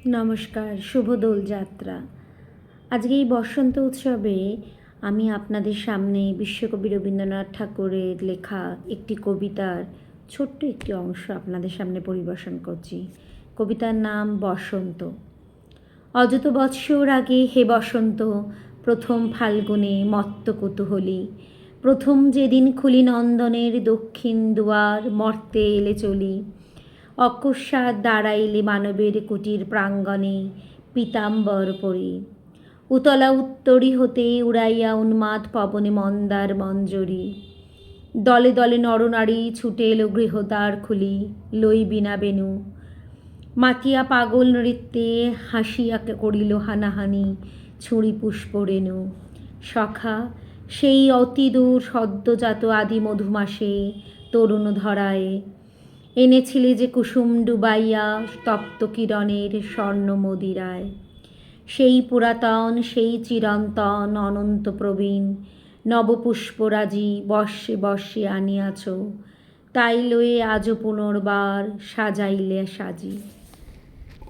নমস্কার, শুভ দোলযাত্রা। আজকে এই বসন্ত উৎসবে আমি আপনাদের সামনে বিশ্বকবি রবীন্দ্রনাথ ঠাকুরের লেখা একটি কবিতার ছোট্ট একটি অংশ আপনাদের সামনে পরিবেশন করছি। কবিতার নাম বসন্ত। অযত বৎসর আগে হে বসন্ত, প্রথম ফাল্গুনে মত্ত কুতূহলী, প্রথম যেদিন খুলি নন্দনের দক্ষিণ দুয়ার, মর্তে এলে চলি। অকস্মাৎ দাঁড়াইলে মানবের কুটির প্রাঙ্গণে, পীতাম্বর পরি উতলা উত্তরী হতে উড়াইয়া উন্মাদ পবনে মন্দার মঞ্জরি। দলে দলে নরনারী ছুটে এলো গৃহদ্বার খুলি, লই বীণা বেণু। মাতিয়া পাগল নৃত্যে হাসিয়া করিল হানাহানি, ছুরি পুষ্প রেণু। সখা, সেই অতিদূর সদ্যজাত আদি মধুমাসে তরুণ ধরায় এনেছিলে যে কুসুম ডুবাইয়া তপ্ত কিরণের স্বর্ণ মদিরায়। সেই পুরাতন, সেই চিরন্তন অনন্ত প্রবীণ নবপুষ্পরাজি বর্ষে বর্ষে আনিয়াছ, তাই লয়ে আজও পুনর্বার সাজাইলে সাজি।